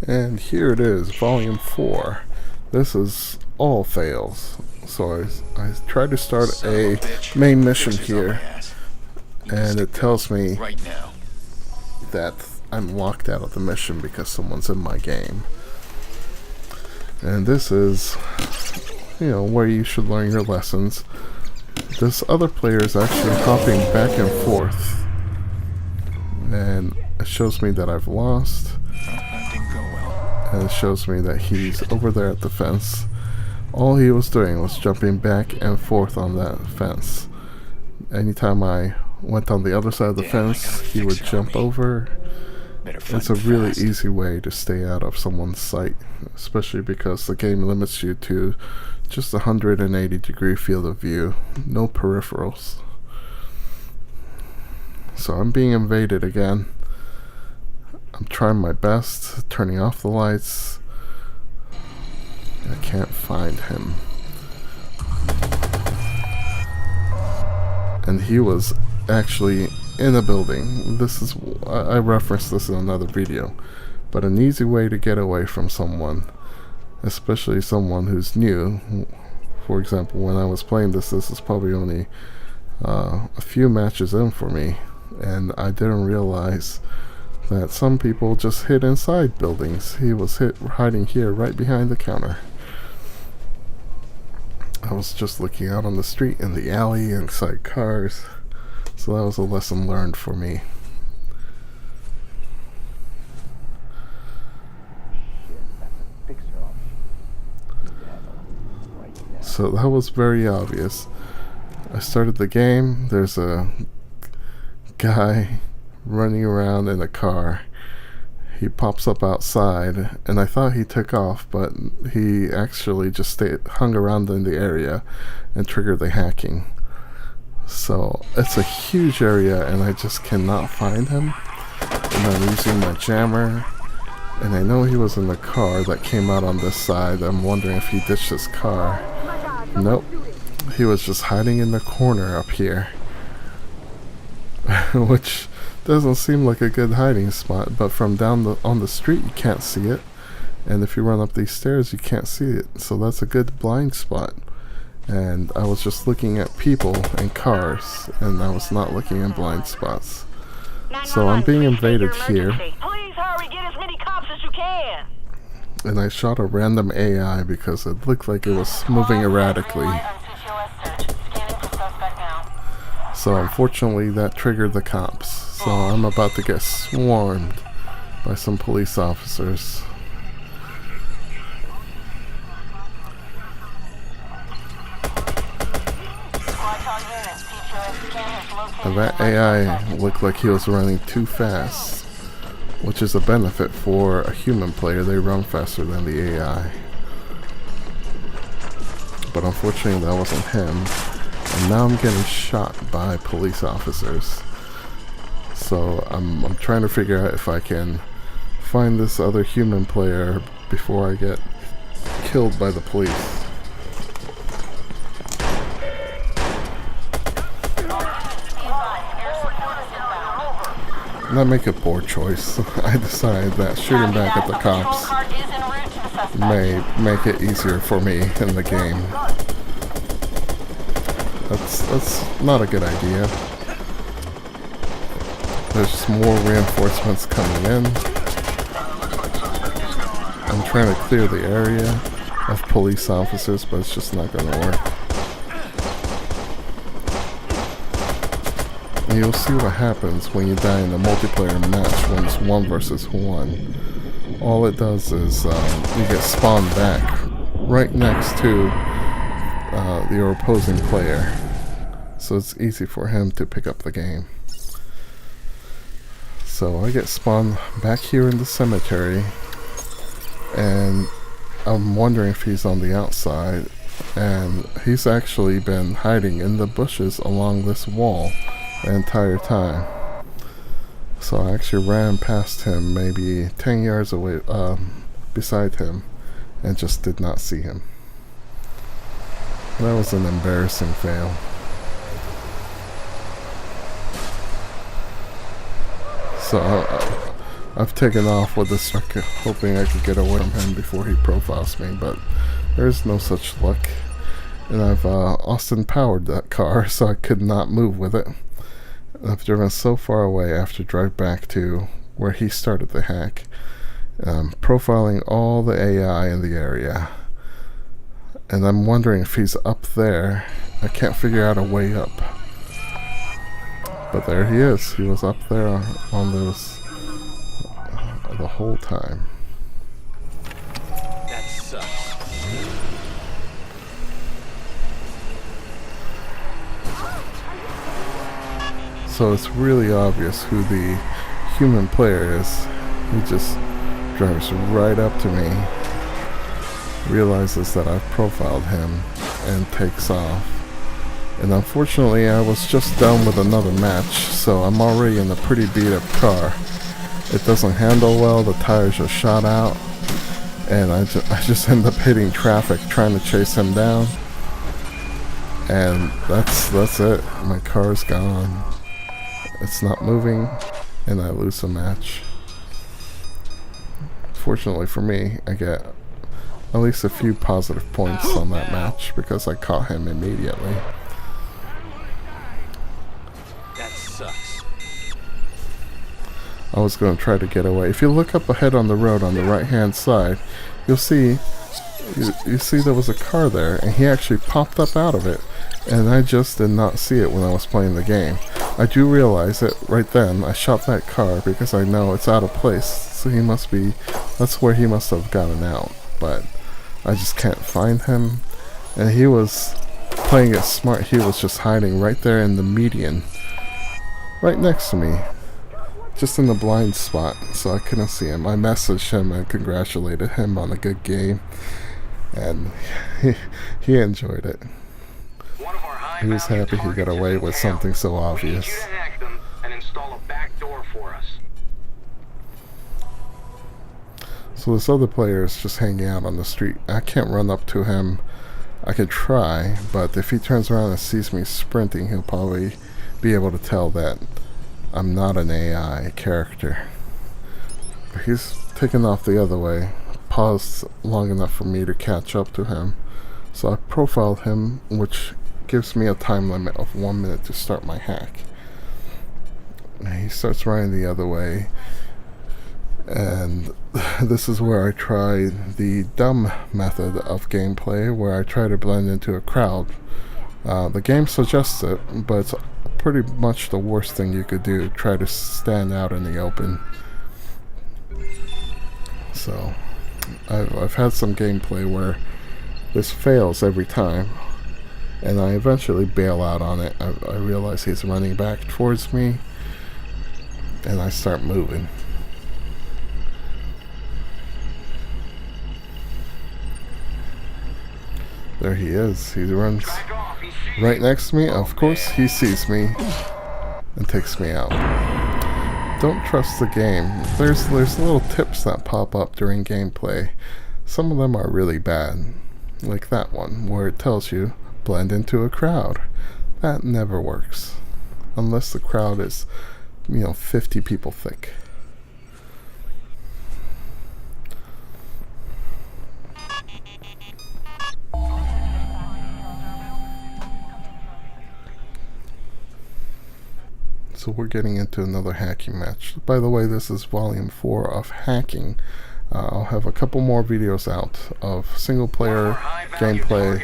And here it is, volume 4. This is all fails. So I tried to start a main mission here, and it tells me that I'm locked out of the mission because someone's in my game. And this is, where you should learn your lessons. This other player is actually hopping back and forth, and it shows me that I've lost, and it shows me that he's over there at the fence. All he was doing was jumping back and forth on that fence. Anytime I went on the other side of the fence, he would jump over. It's a really easy way to stay out of someone's sight, especially because the game limits you to just a 180-degree field of view, no peripherals. So I'm being invaded again. I'm trying my best, turning off the lights. I can't find him. And he was actually in a building. I referenced this in another video, but an easy way to get away from someone, especially someone who's new. For example, when I was playing this is probably only a few matches in for me, and I didn't realize that some people just hid inside buildings. He was hiding here right behind the counter. I was just looking out on the street, in the alley, inside cars. So that was a lesson learned for me. So that was very obvious. I started the game, there's a guy running around in a car. He pops up outside, and I thought he took off, but he actually just hung around in the area and triggered the hacking. So it's a huge area, and I just cannot find him. And I'm using my jammer, and I know he was in the car that came out on this side. I'm wondering if he ditched his car. Nope, he was just hiding in the corner up here, which doesn't seem like a good hiding spot, but from down on the street you can't see it, and if you run up these stairs you can't see it, so that's a good blind spot. And I was just looking at people and cars, and I was not looking in blind spots. So I'm being invaded here. Please hurry, get as many cops as you can. And I shot a random AI because it looked like it was moving erratically. So unfortunately that triggered the cops. So I'm about to get swarmed by some police officers. And that AI looked like he was running too fast, which is a benefit for a human player. They run faster than the AI. But unfortunately that wasn't him. And now I'm getting shot by police officers. So I'm trying to figure out if I can find this other human player before I get killed by the police. And I make a poor choice. I decide that shooting back at the cops may make it easier for me in the game. That's not a good idea. There's more reinforcements coming in. I'm trying to clear the area of police officers, but it's just not going to work. And you'll see what happens when you die in a multiplayer match when it's 1 versus 1. All it does is you get spawned back right next to your opposing player. So it's easy for him to pick up the game. So I get spawned back here in the cemetery, and I'm wondering if he's on the outside, and he's actually been hiding in the bushes along this wall the entire time. So I actually ran past him maybe 10 yards away beside him and just did not see him. That was an embarrassing fail. So I've taken off with this truck, hoping I could get away from him before he profiles me, but there's no such luck. And I've Austin powered that car, so I could not move with it. I've driven so far away I have to drive back to where he started the hack. Profiling all the AI in the area. And I'm wondering if he's up there. I can't figure out a way up. But there he is. He was up there on those the whole time. That sucks. So it's really obvious who the human player is. He just drives right up to me, realizes that I've profiled him, and takes off. And unfortunately, I was just done with another match, so I'm already in a pretty beat up car. It doesn't handle well, the tires are shot out, and I just end up hitting traffic trying to chase him down. And that's it. My car's gone. It's not moving, and I lose the match. Fortunately for me, I get at least a few positive points on that match because I caught him immediately. That sucks. I was going to try to get away. If you look up ahead on the road on the right hand side, you'll see you see there was a car there, and he actually popped up out of it, and I just did not see it when I was playing the game. I do realize it right then. I shot that car because I know it's out of place, so he must be, that's where he must have gotten out, but I just can't find him. And he was playing it smart. He was just hiding right there in the median, right next to me, just in the blind spot, so I couldn't see him. I messaged him and congratulated him on a good game, and he enjoyed it. He was happy he got away with something so obvious. So this other player is just hanging out on the street. I can't run up to him. I could try, but if he turns around and sees me sprinting, he'll probably be able to tell that I'm not an AI character. But he's taken off the other way, paused long enough for me to catch up to him. So I profiled him, which gives me a time limit of 1 minute to start my hack. And he starts running the other way, and this is where I try the dumb method of gameplay, where I try to blend into a crowd. The game suggests it, but it's pretty much the worst thing you could do. Try to stand out in the open. So I've had some gameplay where this fails every time, and I eventually bail out on it. I realize he's running back towards me, and I start moving. There he is. He runs right next to me. Of course, he sees me and takes me out. Don't trust the game. There's little tips that pop up during gameplay. Some of them are really bad, like that one where it tells you blend into a crowd. That never works unless the crowd is, 50 people thick. So we're getting into another hacking match. By the way, this is volume 4 of hacking. I'll have a couple more videos out of single player gameplay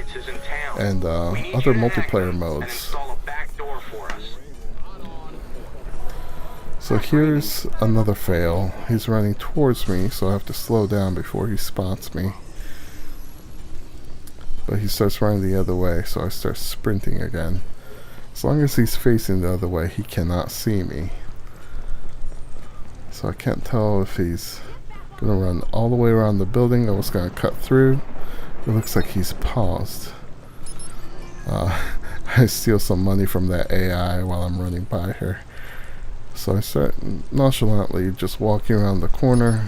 and other multiplayer modes. So here's another fail. He's running towards me, so I have to slow down before he spots me. But he starts running the other way, so I start sprinting again. As long as he's facing the other way, he cannot see me. So I can't tell if he's gonna run all the way around the building or was gonna cut through. It looks like he's paused. I steal some money from that AI while I'm running by her. So I start nonchalantly just walking around the corner.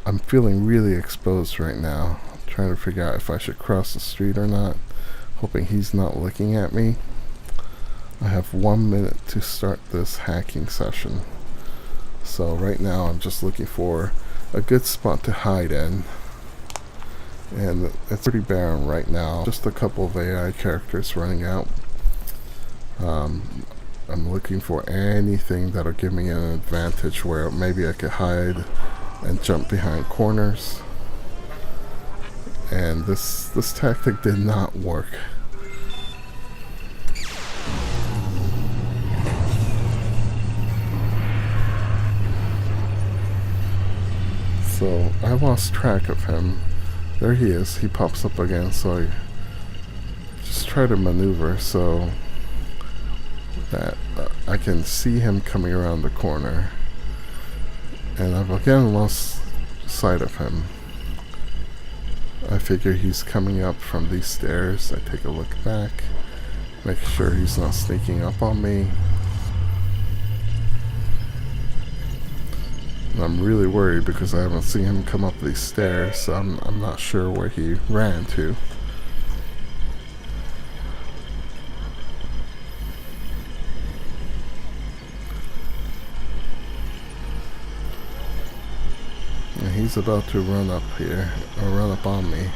I'm feeling really exposed right now. I'm trying to figure out if I should cross the street or not, hoping he's not looking at me. I have 1 minute to start this hacking session. So right now I'm just looking for a good spot to hide in. And it's pretty barren right now. Just a couple of AI characters running out. I'm looking for anything that'll give me an advantage where maybe I could hide and jump behind corners. And this tactic did not work. So I lost track of him. There he is. He pops up again, so I just try to maneuver so that I can see him coming around the corner. And I've again lost sight of him. I figure he's coming up from these stairs. I take a look back, make sure he's not sneaking up on me. And I'm really worried because I haven't seen him come up these stairs, so I'm not sure where he ran to. And he's about to run up here, or run up on me.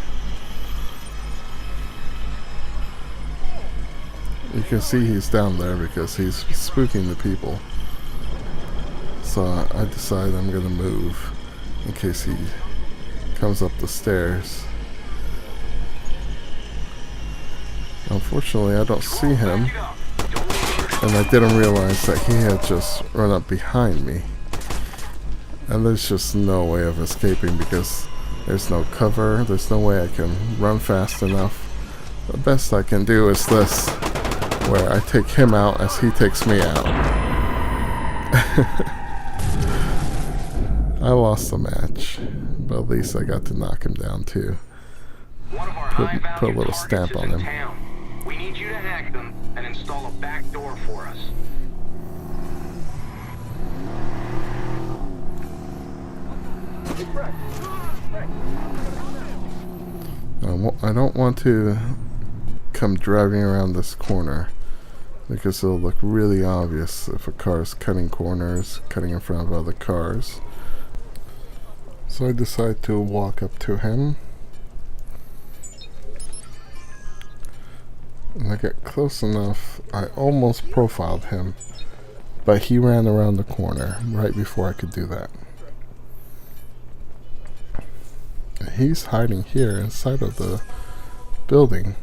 You can see he's down there because he's spooking the people. So I decide I'm gonna move in case he comes up the stairs. Unfortunately, I don't see him, and I didn't realize that he had just run up behind me. And there's just no way of escaping because there's no cover, there's no way I can run fast enough. The best I can do is this, where I take him out as he takes me out. I lost the match, but at least I got to knock him down too. Put a little stamp on him. We need you to hack them and install a back door for us. I don't want to come driving around this corner because it'll look really obvious if a car is cutting corners, cutting in front of other cars. So I decide to walk up to him. And I get close enough, I almost profiled him, but he ran around the corner right before I could do that. He's hiding here inside of the building.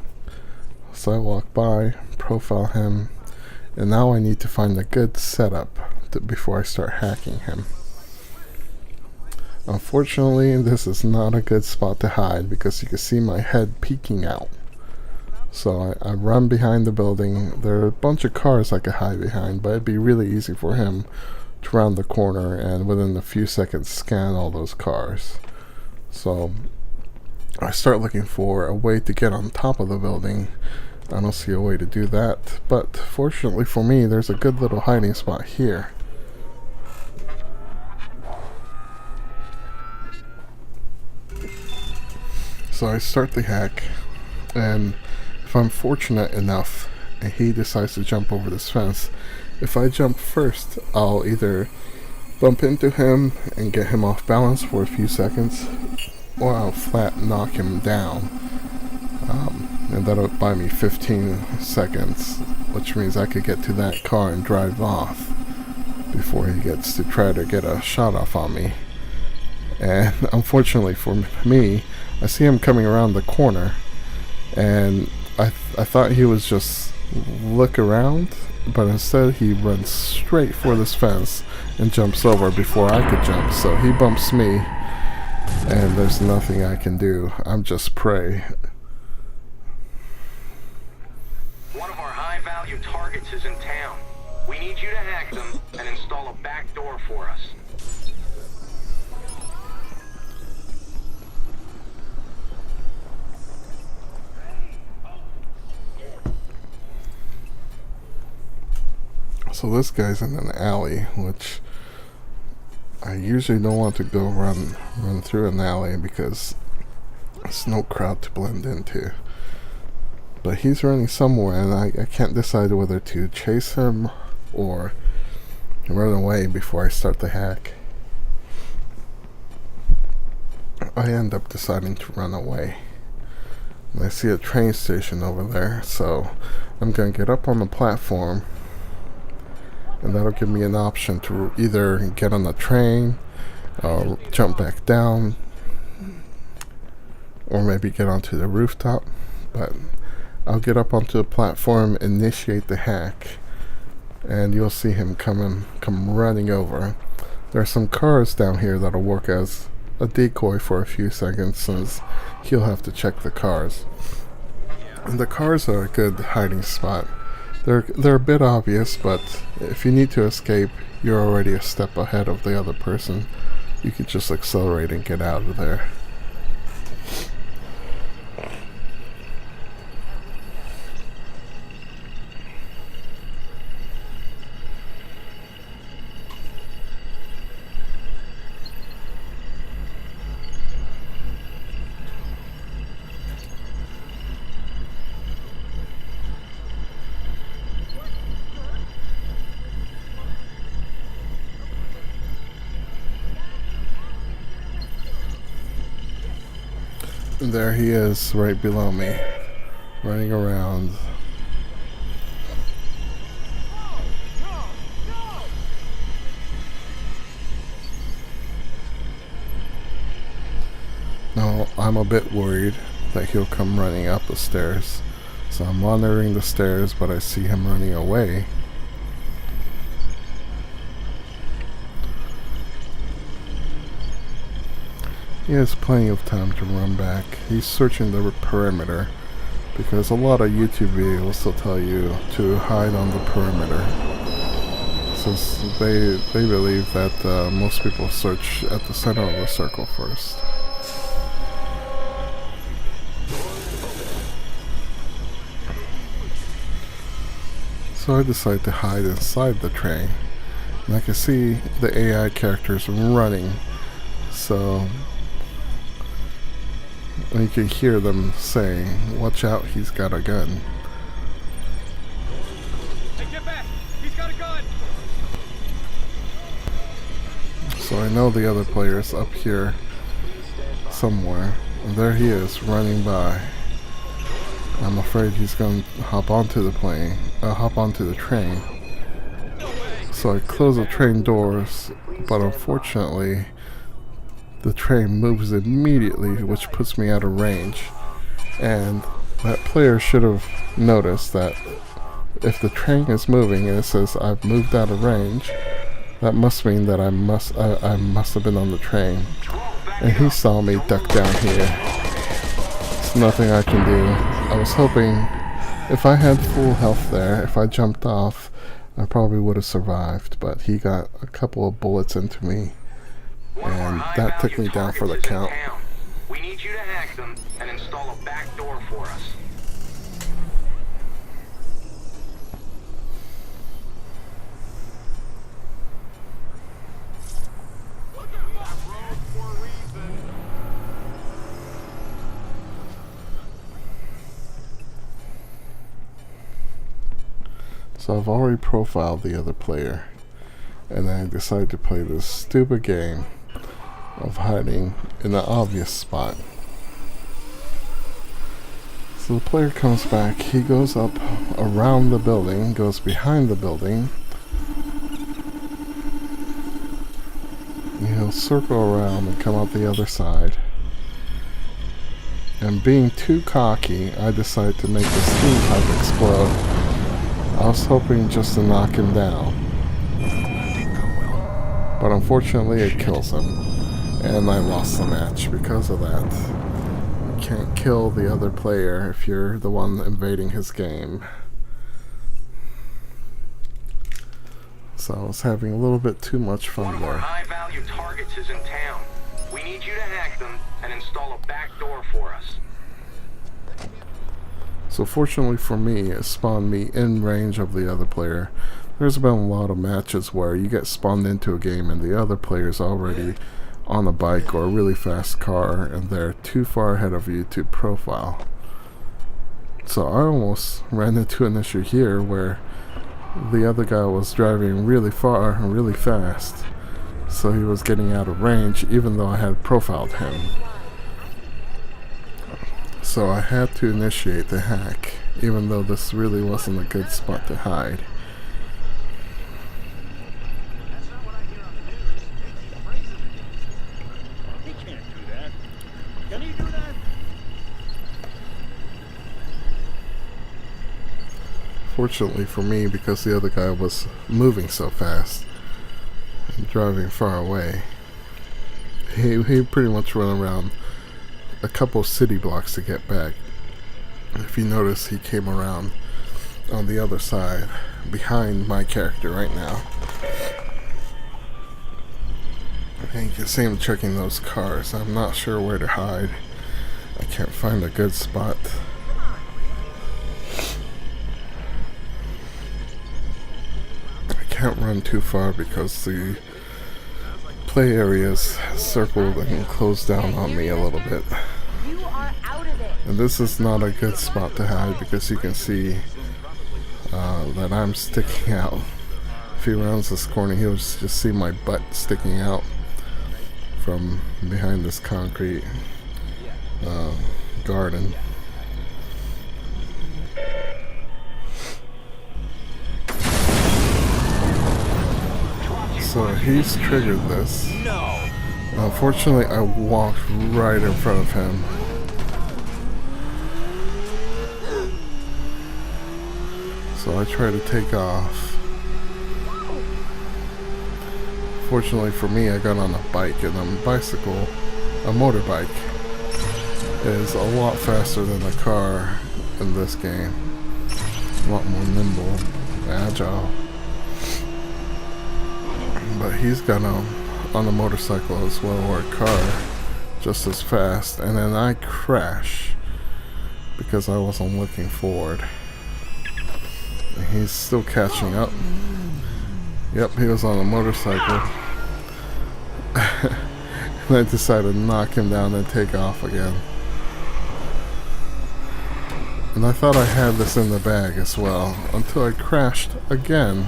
So I walk by, profile him, and now I need to find a good setup before I start hacking him. Unfortunately, this is not a good spot to hide because you can see my head peeking out. So I run behind the building. There are a bunch of cars I could hide behind, but it'd be really easy for him to round the corner and within a few seconds scan all those cars. So I start looking for a way to get on top of the building. I don't see a way to do that, but fortunately for me, there's a good little hiding spot here. So I start the hack, and if I'm fortunate enough and he decides to jump over this fence, if I jump first, I'll either bump into him and get him off balance for a few seconds, or I'll flat knock him down. And that'll buy me 15 seconds, which means I could get to that car and drive off before he gets to try to get a shot off on me. And unfortunately for me, I see him coming around the corner, and I thought he was just look around, but instead he runs straight for this fence and jumps over before I could jump. So he bumps me, and there's nothing I can do. I'm just prey. One of our high-value targets is in town. We need you to hack them and install a back door for us. So this guy's in an alley, which I usually don't want to go run through an alley because there's no crowd to blend into. But he's running somewhere, and I can't decide whether to chase him or run away before I start the hack. I end up deciding to run away. And I see a train station over there, so I'm going to get up on the platform, and that'll give me an option to either get on the train, or jump back down, or maybe get onto the rooftop. But I'll get up onto the platform, initiate the hack, and you'll see him come running over. There are some cars down here that'll work as a decoy for a few seconds, since he'll have to check the cars. And the cars are a good hiding spot. They're a bit obvious, but if you need to escape, you're already a step ahead of the other person. You can just accelerate and get out of there. And there he is, right below me, running around. Now, I'm a bit worried that he'll come running up the stairs, so I'm monitoring the stairs, but I see him running away. He has plenty of time to run back. He's searching the perimeter, because a lot of YouTube videos will tell you to hide on the perimeter, since they believe that most people search at the center of the circle first. So I decide to hide inside the train, and I can see the AI characters running, so you can hear them saying, "Watch out, he's got a gun." Hey, get back! He's got a gun! So I know the other player's up here somewhere, and there he is running by. I'm afraid he's going to hop onto the train. So I close the train doors, but unfortunately the train moves immediately, which puts me out of range. And that player should have noticed that if the train is moving and it says I've moved out of range, that must mean that I must have been on the train. And he saw me duck down here. There's nothing I can do. I was hoping if I had full health there, if I jumped off, I probably would have survived, but he got a couple of bullets into me, and that took me down for the count. We need you to hack them and install a back door for us. So I've already profiled the other player, and I decided to play this stupid game of hiding in an obvious spot. So the player comes back, he goes up around the building, goes behind the building, he'll circle around and come out the other side. And being too cocky, I decided to make the steam pipe explode. I was hoping just to knock him down, but unfortunately it kills him, and I lost the match because of that. You can't kill the other player if you're the one invading his game. So I was having a little bit too much fun there. One of our high-value targets is in town. We need you to hack them and install a back door for us. So fortunately for me, it spawned me in range of the other player. There's been a lot of matches where you get spawned into a game and the other player's already on a bike or a really fast car, and they're too far ahead of you to profile. So I almost ran into an issue here where the other guy was driving really far and really fast, so he was getting out of range even though I had profiled him. So I had to initiate the hack, even though this really wasn't a good spot to hide. Fortunately for me, because the other guy was moving so fast and driving far away, he pretty much went around a couple city blocks to get back. If you notice, he came around on the other side behind my character right now, and you can see him checking those cars. I'm not sure where to hide. I can't find a good spot. Can't run too far because the play area's circled and closed down on me a little bit. And this is not a good spot to hide because you can see that I'm sticking out. If he rounds this corner, he'll just see my butt sticking out from behind this concrete garden. So he's triggered this. Unfortunately, I walked right in front of him. So I try to take off. Fortunately for me, I got on a bike, and a motorbike, is a lot faster than a car in this game. A lot more nimble, agile. But he's got on a motorcycle as well, or a car, just as fast. And then I crash because I wasn't looking forward. And he's still catching up. Yep, he was on a motorcycle. And I decided to knock him down and take off again. And I thought I had this in the bag as well, until I crashed again.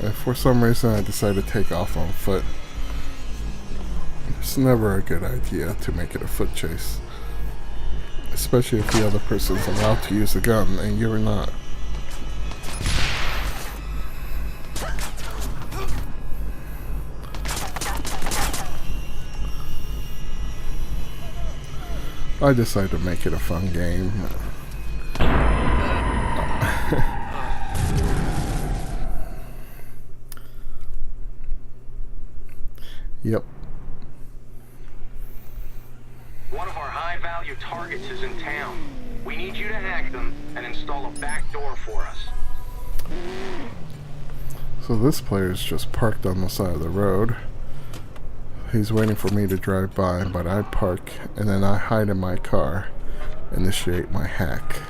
And for some reason I decided to take off on foot. It's never a good idea to make it a foot chase, especially if the other person's allowed to use a gun and you're not. I decided to make it a fun game. Yep. One of our high-value targets is in town. We need you to hack them and install a back door for us. So this player's just parked on the side of the road. He's waiting for me to drive by, but I park and then I hide in my car, initiate my hack.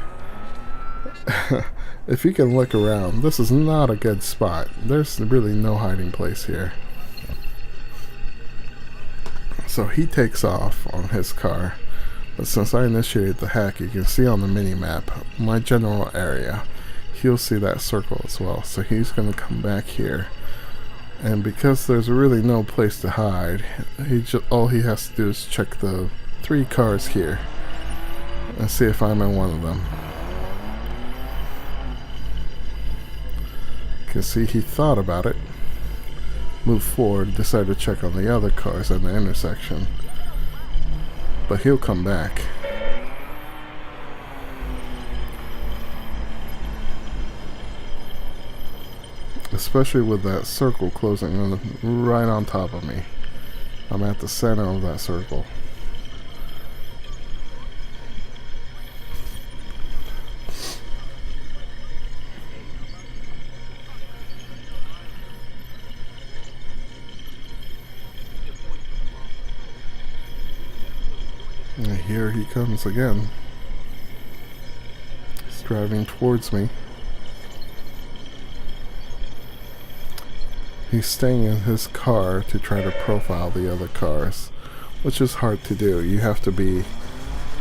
If you can look around, this is not a good spot. There's really no hiding place here. So he takes off on his car, but since I initiated the hack, you can see on the mini-map my general area. He'll see that circle as well, so he's going to come back here. And because there's really no place to hide, all he has to do is check the 3 cars here and see if I'm in one of them. You can see he thought about it, moved forward, decided to check on the other cars at the intersection, but he'll come back. Especially with that circle closing right on top of me. I'm at the center of that circle. And here he comes again. He's driving towards me. He's staying in his car to try to profile the other cars, which is hard to do. You have to be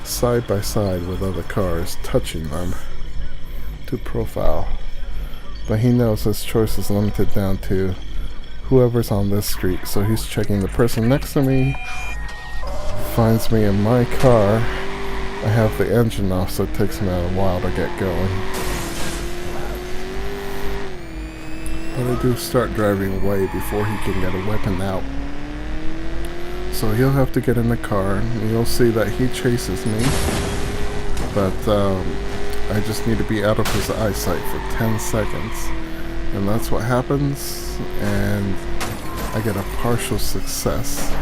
side by side with other cars, touching them to profile. but he knows his choice is limited down to whoever's on this street, so he's checking the person next to me, finds me in my car. I have the engine off, so it takes me a while to get going. But I do start driving away before he can get a weapon out. So he'll have to get in the car, and you'll see that he chases me. But I just need to be out of his eyesight for 10 seconds. And that's what happens, and I get a partial success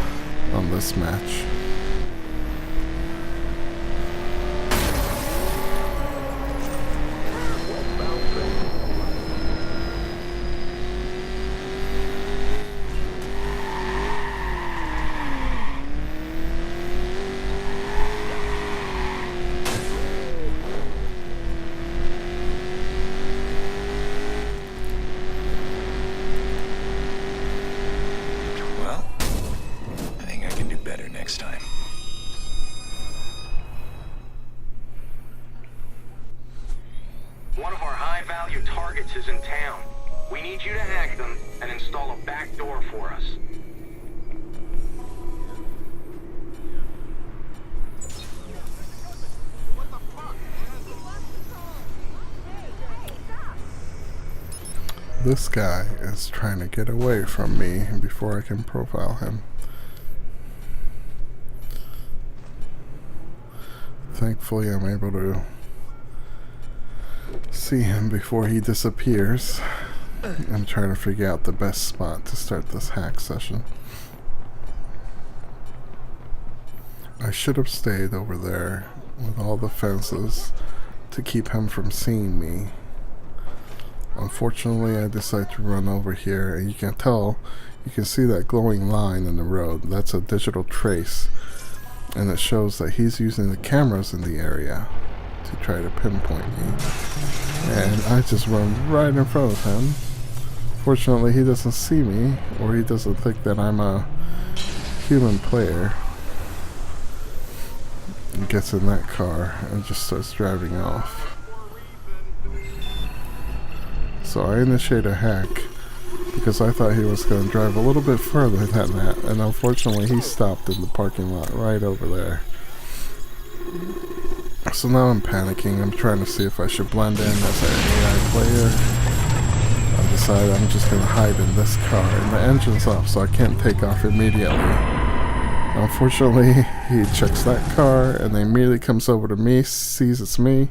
on this match. Next time. One of our high-value targets is in town. We need you to hack them and install a back door for us. This guy is trying to get away from me before I can profile him. Thankfully, I'm able to see him before he disappears. I'm trying to figure out the best spot to start this hack session. I should have stayed over there with all the fences to keep him from seeing me. Unfortunately, I decided to run over here, and you can tell, you can see that glowing line in the road. That's a digital trace. And it shows that he's using the cameras in the area to try to pinpoint me. And I just run right in front of him. Fortunately, he doesn't see me, or he doesn't think that I'm a human player. He gets in that car and just starts driving off. So I initiate a hack because I thought he was going to drive a little bit further than that, and unfortunately he stopped in the parking lot right over there. So now I'm panicking. I'm trying to see if I should blend in as an AI player. I decided I'm just going to hide in this car, and the engine's off, so I can't take off immediately. Unfortunately, he checks that car and then immediately comes over to me, sees it's me,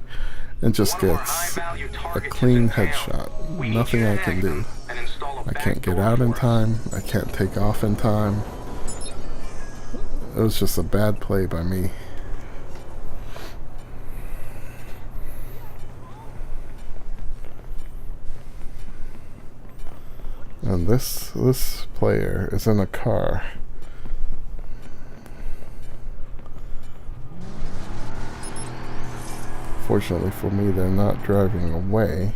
and just gets a clean headshot. Nothing I can do. I can't get out in time. I can't take off in time. It was just a bad play by me. And this player is in a car. Fortunately for me, they're not driving away.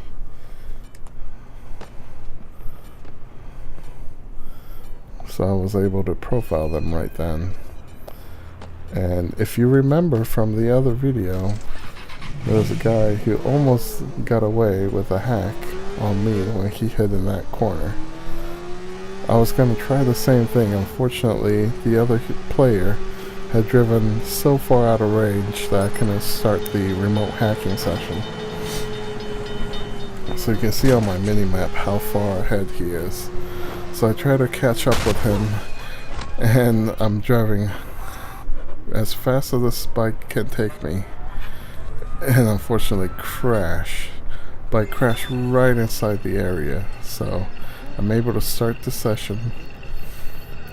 So I was able to profile them right then. And if you remember from the other video, there was a guy who almost got away with a hack on me when he hid in that corner. I was going to try the same thing. Unfortunately, the other player had driven so far out of range that I couldn't start the remote hacking session. So you can see on my mini-map how far ahead he is. So I try to catch up with him, and I'm driving as fast as this bike can take me, and unfortunately crash. But I crash right inside the area, so I'm able to start the session.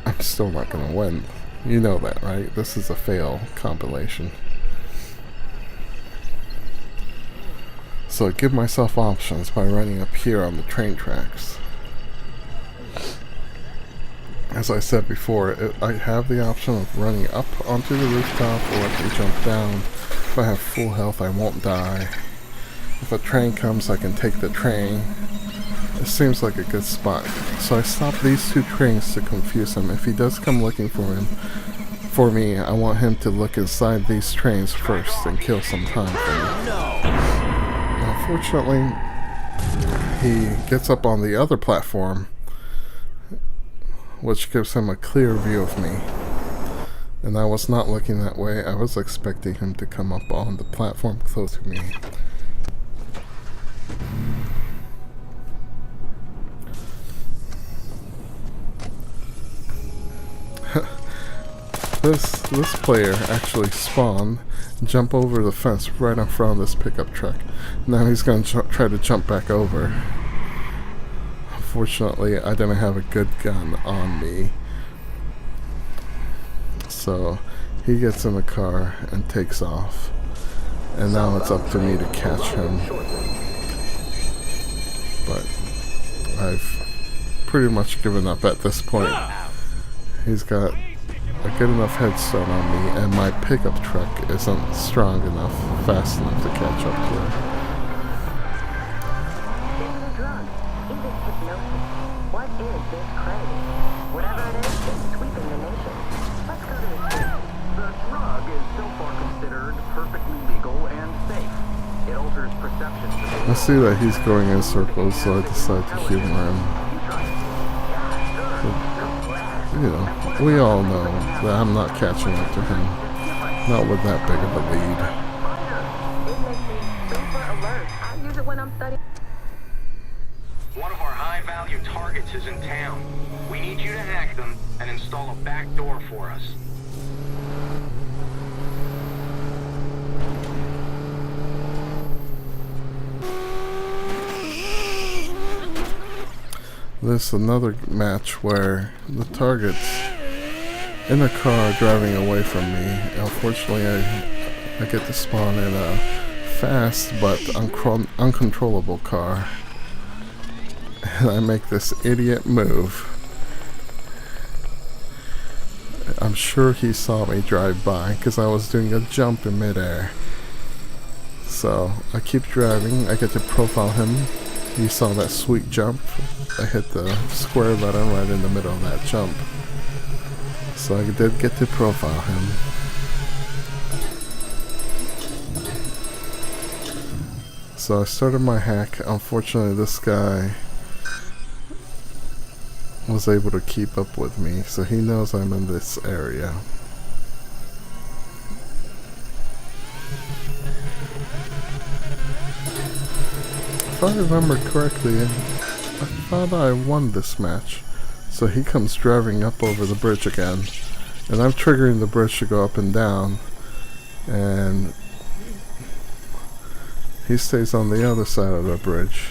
I'm still not going to win. You know that, right? This is a fail compilation. So I give myself options by running up here on the train tracks. As I said before, I have the option of running up onto the rooftop, or I can jump down. If I have full health, I won't die. If a train comes, I can take the train. It seems like a good spot. So I stop these two trains to confuse him. If he does come looking for me, I want him to look inside these trains first and kill some time for me. Unfortunately, he gets up on the other platform, which gives him a clear view of me. And I was not looking that way. I was expecting him to come up on the platform close to me. This player actually spawned, jump over the fence right in front of this pickup truck. Now he's going to try to jump back over. Unfortunately, I didn't have a good gun on me. So he gets in the car and takes off. And now it's up to me to catch him. But I've pretty much given up at this point. He's got a good enough head start on me, and my pickup truck isn't strong enough, fast enough to catch up to him. What is this craze? Whatever it is, it's sweeping the nation. Let's go to the street. The drug is so far considered perfectly legal and safe. It alters perceptions. I see that he's going in circles, so I decide to humor him. But, you know, we all know that I'm not catching up to him. Not with that big of a lead. It makes me super alert. I use it when I'm studying. One of our high-value targets is in town. We need you to hack them and install a back door for us. This is another match where the target's in a car driving away from me. Unfortunately, I get to spawn in a fast but uncontrollable car. And I make this idiot move. I'm sure he saw me drive by because I was doing a jump in midair. So I keep driving. I get to profile him. You saw that sweet jump. I hit the square button right in the middle of that jump. So I did get to profile him. So I started my hack. Unfortunately, this guy was able to keep up with me, so he knows I'm in this area. If I remember correctly, I thought I won this match. So he comes driving up over the bridge again, and I'm triggering the bridge to go up and down, and he stays on the other side of the bridge.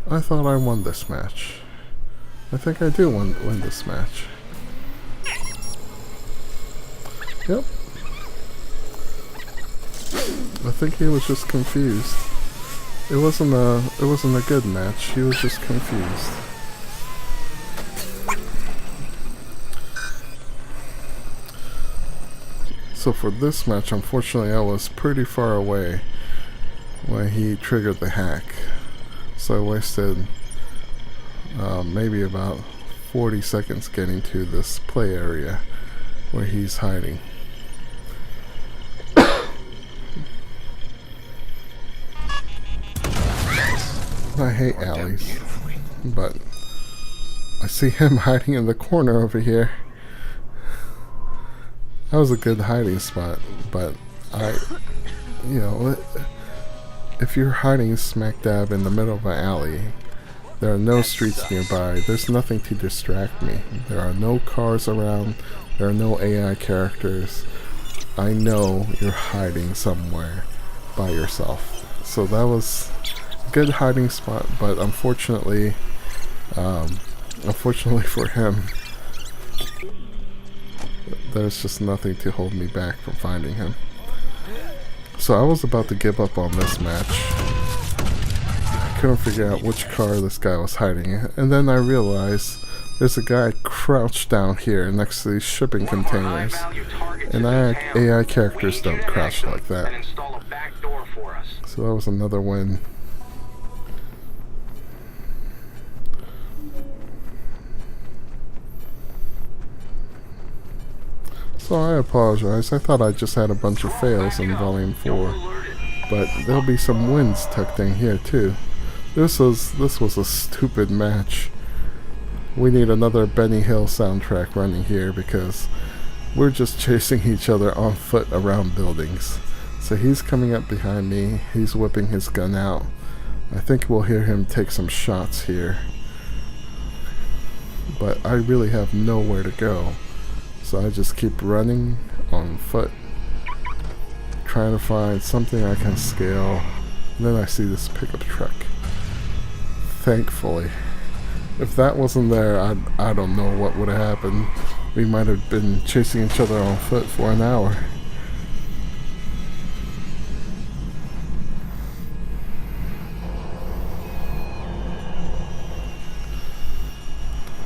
I thought I won this match. I think I do win this match. Yep. I think he was just confused. It wasn't a good match. He was just confused. So for this match, unfortunately, I was pretty far away when he triggered the hack. So I wasted maybe about 40 seconds getting to this play area where he's hiding. I hate alleys, but I see him hiding in the corner over here. That was a good hiding spot, but you know, if you're hiding smack dab in the middle of an alley, there are no streets nearby, there's nothing to distract me. There are no cars around, there are no AI characters. I know you're hiding somewhere by yourself. So that was a good hiding spot, but unfortunately for him, there's just nothing to hold me back from finding him. So I was about to give up on this match. I couldn't figure out which car this guy was hiding in. And then I realized there's a guy crouched down here next to these shipping containers. And AI characters don't crouch like that. So that was another win. So I apologize. I thought I just had a bunch of fails in Volume 4. But there'll be some wins tucked in here too. This was a stupid match. We need another Benny Hill soundtrack running here because we're just chasing each other on foot around buildings. So he's coming up behind me. He's whipping his gun out. I think we'll hear him take some shots here. But I really have nowhere to go. So I just keep running on foot, trying to find something I can scale. And then I see this pickup truck. Thankfully. If that wasn't there, I don't know what would have happened. We might have been chasing each other on foot for an hour.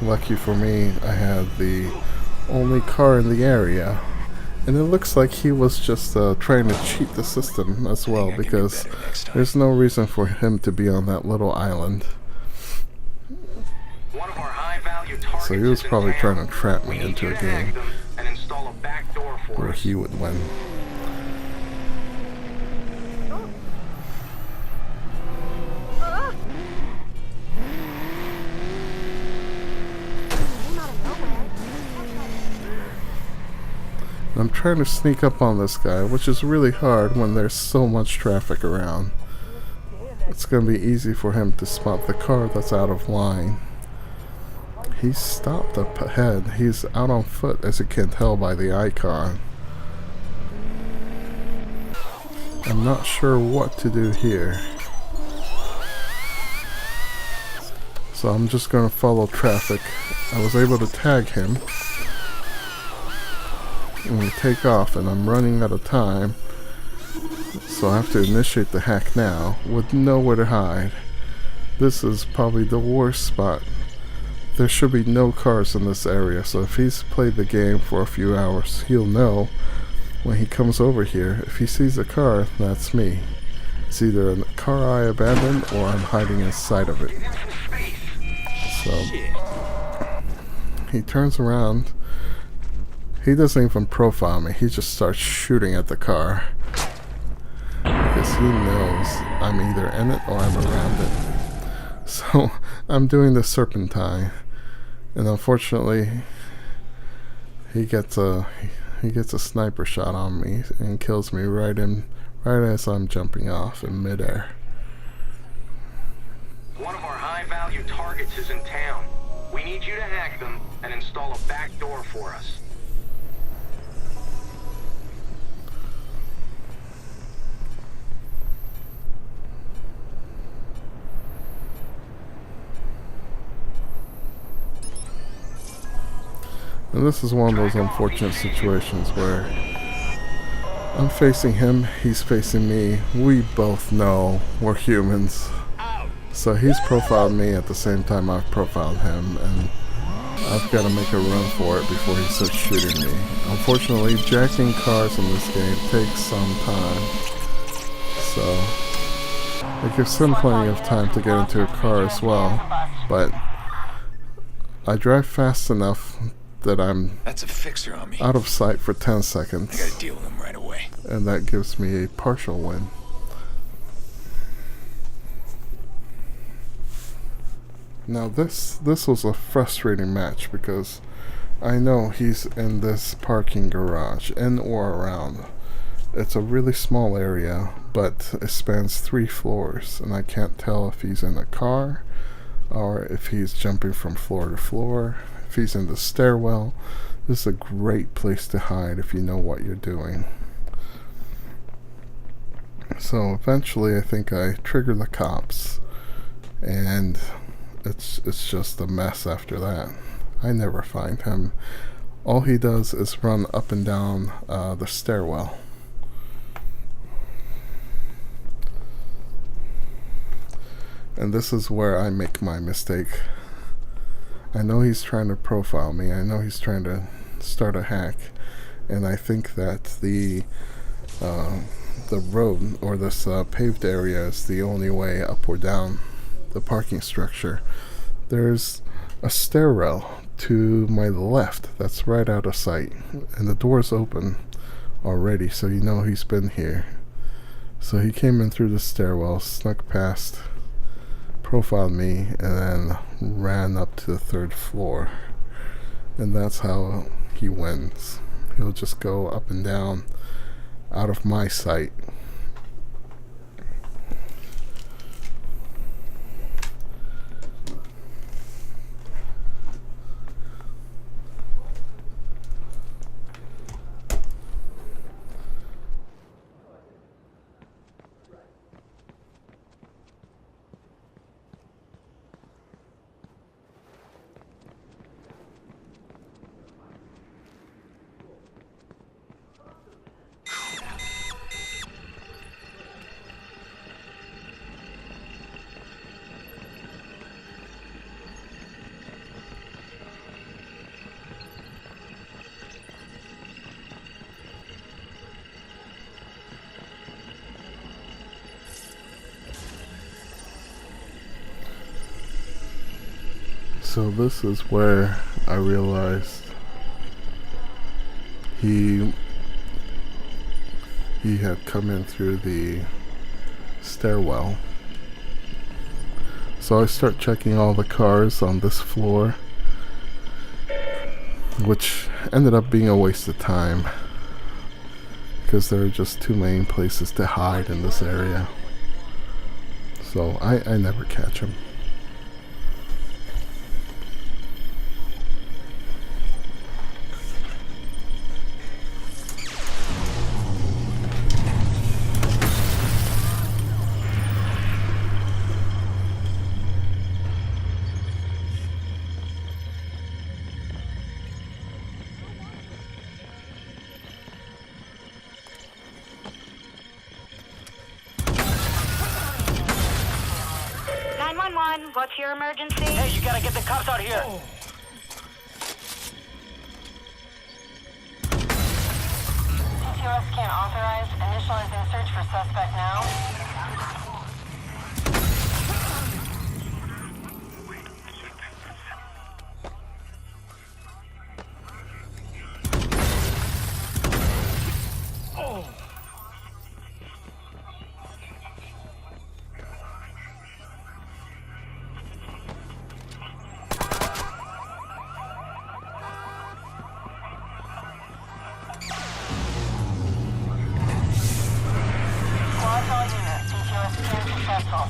Lucky for me, I had the only car in the area. And it looks like he was just trying to cheat the system as well, because there's no reason for him to be on that little island. So he was probably trying to trap me into a game where he would win. I'm trying to sneak up on this guy, which is really hard when there's so much traffic around. It's going to be easy for him to spot the car that's out of line. He's stopped up ahead. He's out on foot, as you can tell by the icon. I'm not sure what to do here. So I'm just going to follow traffic. I was able to tag him. And we take off, and I'm running out of time. So I have to initiate the hack now with nowhere to hide. This is probably the worst spot. There should be no cars in this area, so if he's played the game for a few hours, he'll know when he comes over here. If he sees a car, that's me. It's either a car I abandoned or I'm hiding inside of it. So he turns around. He doesn't even profile me. He just starts shooting at the car because he knows I'm either in it or I'm around it. So I'm doing the serpentine. And unfortunately, he gets a sniper shot on me and kills me right as I'm jumping off in midair. One of our high-value targets is in town. We need you to hack them and install a back door for us. And this is one of those unfortunate situations where I'm facing him, he's facing me. We both know we're humans. So he's profiled me at the same time I've profiled him, and I've got to make a run for it before he starts shooting me. Unfortunately, jacking cars in this game takes some time. So it gives him plenty of time to get into a car as well. But I drive fast enough that I'm That's a fixer on me. out of sight for 10 seconds. I gotta deal with him right away. And that gives me a partial win. Now this was a frustrating match because I know he's in this parking garage, in or around. It's a really small area, but it spans 3 floors, and I can't tell if he's in a car or if he's jumping from floor to floor. If he's in the stairwell. This is a great place to hide if you know what you're doing. So eventually I think I trigger the cops, and it's just a mess after that. I never find him. All he does is run up and down the stairwell. And this is where I make my mistake. I know he's trying to profile me. I know he's trying to start a hack, and I think that the road or this paved area is the only way up or down the parking structure. There's a stairwell to my left that's right out of sight, and the door's open already, so you know he's been here. So he came in through the stairwell, snuck past profiled me, and then ran up to the 3rd floor. And that's how he wins. He'll just go up and down out of my sight. So this is where I realized he had come in through the stairwell. So I start checking all the cars on this floor, which ended up being a waste of time because there are just too many places to hide in this area. So I never catch him. What's your emergency? Hey, you gotta get the cops out here. TTOS can't authorize. Initializing search for suspect now.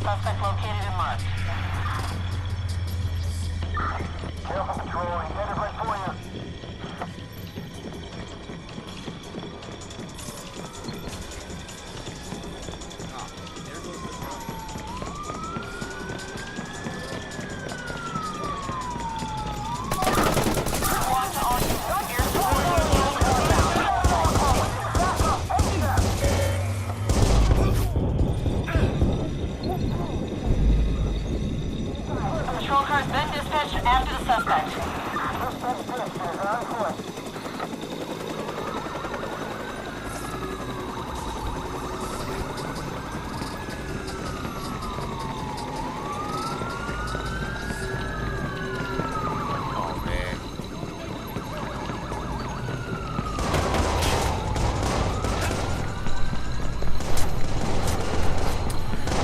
Suspect located and marked. Careful patrol, he's headed right for you. After the suspect.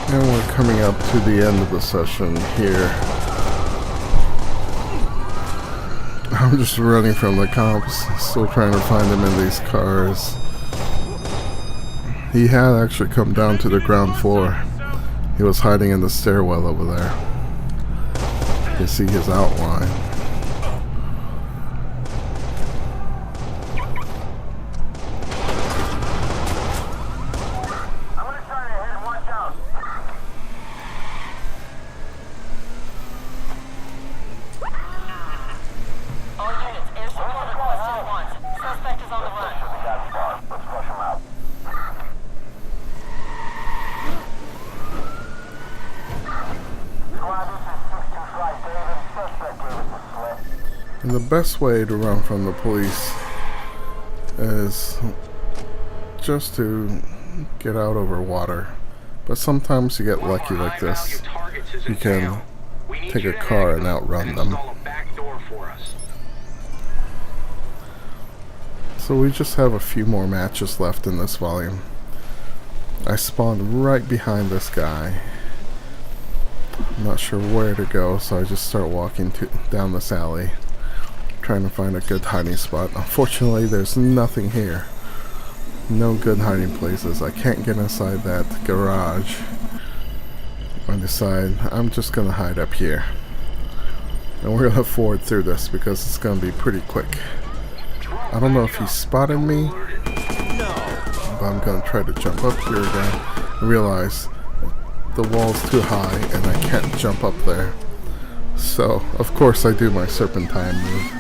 And we're coming up to the end of the session here. I'm just running from the cops, still trying to find him in these cars. He had actually come down to the ground floor. He was hiding in the stairwell over there. You can see his outline. And the best way to run from the police is just to get out over water. But sometimes you get lucky like this. You can take a car and outrun them. So we just have a few more matches left in this volume. I spawned right behind this guy. I'm not sure where to go, so I just start walking down this alley, trying to find a good hiding spot. Unfortunately, there's nothing here. No good hiding places. I can't get inside that garage. I decide I'm just gonna hide up here. And we're gonna forward through this because it's gonna be pretty quick. I don't know if he spotted me, but I'm gonna try to jump up here again. I realize the wall's too high and I can't jump up there. So, of course, I do my serpentine move.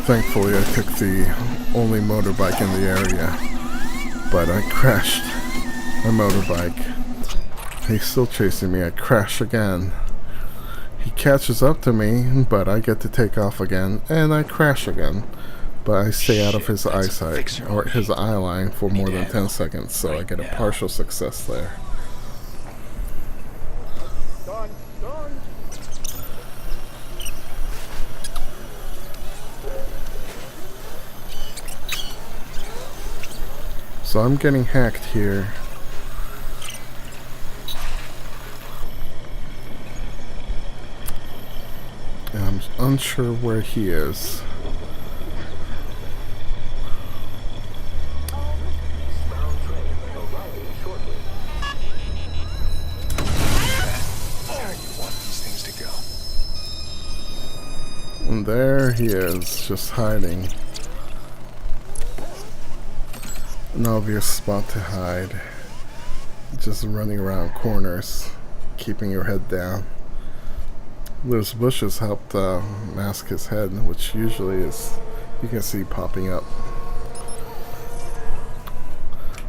Thankfully, I took the only motorbike in the area, but I crashed my motorbike. He's still chasing me. I crash again. He catches up to me, but I get to take off again, and I crash again. But I stay out of his eyesight, or his eye line, for more than 10 seconds, so I get a partial success there. So I'm getting hacked here. And I'm unsure where he is. And there he is, just hiding. An obvious spot to hide. Just running around corners, keeping your head down. Those bushes helped mask his head, which usually is, you can see popping up.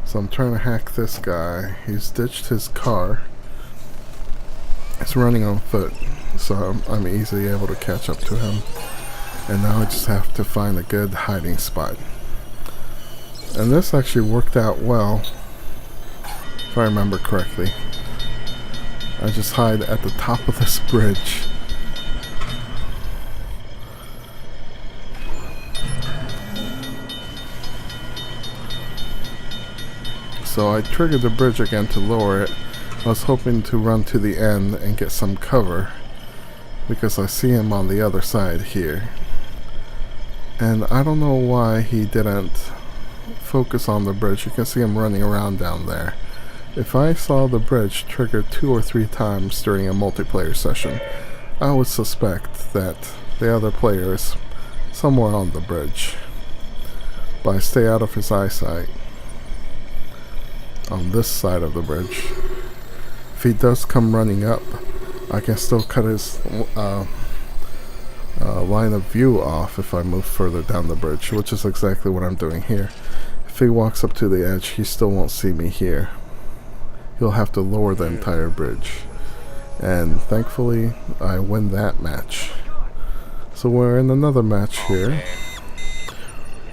So I'm trying to hack this guy. He's ditched his car. He's running on foot, so I'm easily able to catch up to him. And now I just have to find a good hiding spot. And this actually worked out well, if I remember correctly. I just hide at the top of this bridge. So I triggered the bridge again to lower it. I was hoping to run to the end and get some cover, because I see him on the other side here. And I don't know why he didn't focus on the bridge. You can see him running around down there. If I saw the bridge triggered 2 or 3 times during a multiplayer session, I would suspect that the other player is somewhere on the bridge. But I stay out of his eyesight on this side of the bridge. If he does come running up, I can still cut his line of view off if I move further down the bridge, which is exactly what I'm doing here. If he walks up to the edge, he still won't see me here. He'll have to lower the entire bridge. And thankfully, I win that match. So we're in another match here.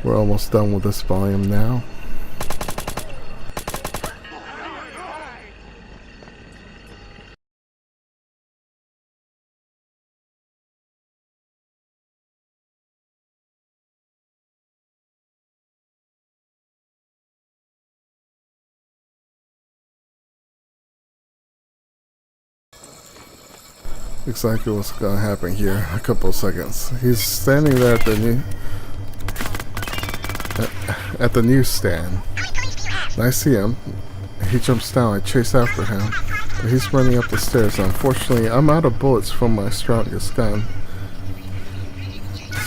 We're almost done with this volume now. Exactly what's gonna happen here in a couple of seconds. He's standing there at the newsstand. And I see him. He jumps down. I chase after him. But he's running up the stairs. Unfortunately, I'm out of bullets from my strongest gun.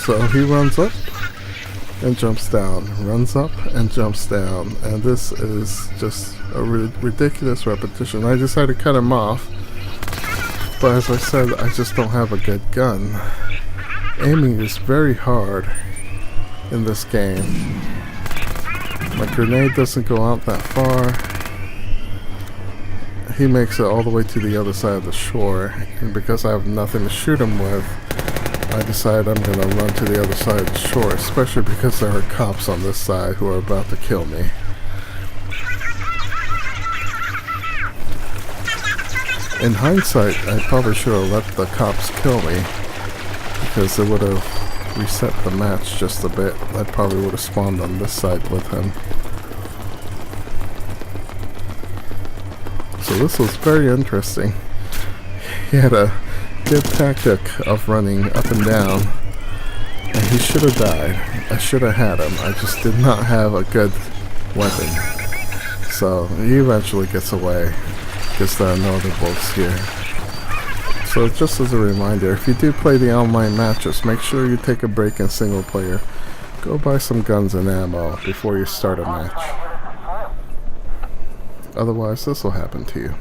So he runs up and jumps down. Runs up and jumps down. And this is just a ridiculous repetition. I decided to cut him off. But as I said, I just don't have a good gun. Aiming is very hard in this game. My grenade doesn't go out that far. He makes it all the way to the other side of the shore, and because I have nothing to shoot him with, I decide I'm gonna run to the other side of the shore, especially because there are cops on this side who are about to kill me. In hindsight, I probably should have let the cops kill me, because it would have reset the match just a bit. I probably would have spawned on this side with him. So this was very interesting. He had a good tactic of running up and down, and he should have died. I should have had him. I just did not have a good weapon. So he eventually gets away. Gets there are no other bullets here. So just as a reminder, if you do play the online matches, make sure you take a break in single player. Go buy some guns and ammo before you start a match. Otherwise, this will happen to you.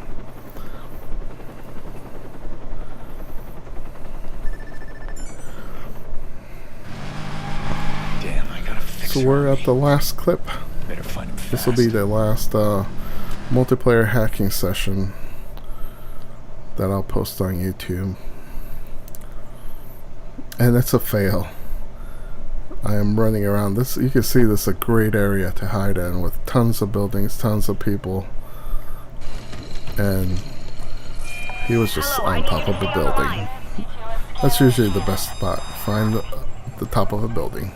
Damn, I gotta fix So we're at the last clip. Better find him fast. This will be the last multiplayer hacking session that I'll post on YouTube. And it's a fail. I am running around this. You can see this is a great area to hide in with tons of buildings, tons of people. And he was just on top of the building. That's usually the best spot. Find the top of a building.